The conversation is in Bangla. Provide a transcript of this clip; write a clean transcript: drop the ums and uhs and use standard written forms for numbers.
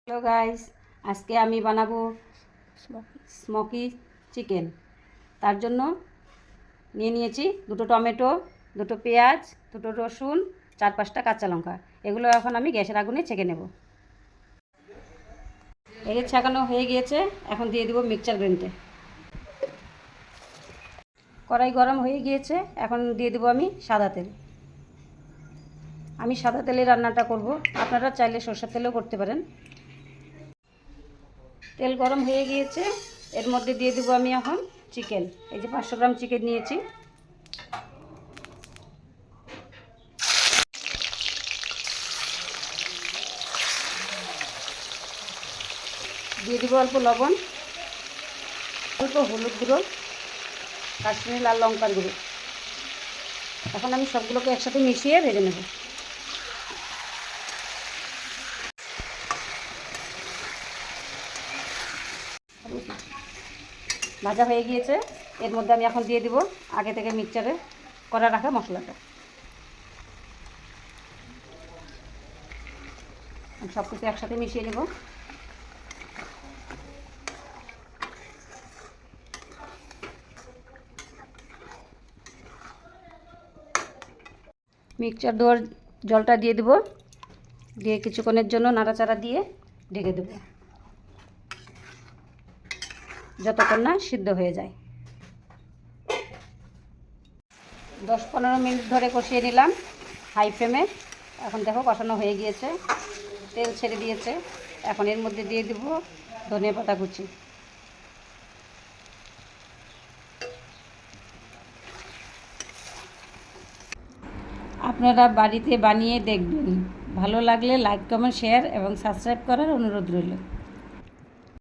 হ্যালো গাইস, আজকে আমি বানাবো স্মোকি চিকেন। তার জন্য নিয়ে নিয়েছি দুটো টমেটো, দুটো পেঁয়াজ, দুটো রসুন, 4-5টা কাঁচা লঙ্কা। এগুলো এখন আমি গ্যাসের আগুনে ছেঁকে নেব। এই ছাঁকানো হয়ে গিয়েছে, এখন দিয়ে দেবো মিক্সচার গ্রাইন্ডারে। কড়াই গরম হয়ে গিয়েছে, এখন দিয়ে দেবো আমি সাদা তেল। আমি সাদা তেলে রান্নাটা করব, আপনারা চাইলে সরষের তেলেও করতে পারেন। তেল গরম হয়ে গিয়েছে, এর মধ্যে দিয়ে দেবো আমি এখন চিকেন। এই যে 500 গ্রাম চিকেন নিয়েছি। দিয়ে দেবো অল্প লবণ, অল্প হলুদ গুঁড়ো, কাশ্মীরি লাল লঙ্কার গুঁড়ো। এখন আমি সবগুলোকে একসাথে মিশিয়ে ভেজে নেব। ভাজা হয়ে গিয়েছে, এর মধ্যে আমি এখন দিয়ে দিব আগে থেকে মিক্সচারে করা রাখা মশলাটা। সব কিছু একসাথে মিশিয়ে নেব। মিক্সচার দেওয়ার জলটা দিয়ে দেব, দিয়ে কিছুক্ষণের জন্য নাড়াচাড়া দিয়ে ঢেকে দেব, যতক্ষণ না সিদ্ধ হয়ে যায়। 10-15 মিনিট ধরে কষিয়ে নিলাম হাই ফ্লেমে। এখন দেখো কষানো হয়ে গিয়েছে, তেল ছেড়ে দিয়েছে। এখন এর মধ্যে দিয়ে দেব ধনে পাতা কুচি। আপনারা বাড়িতে বানিয়ে দেখবেন, ভালো লাগলে লাইক, কমেন্ট, শেয়ার এবং সাবস্ক্রাইব করার অনুরোধ রইল।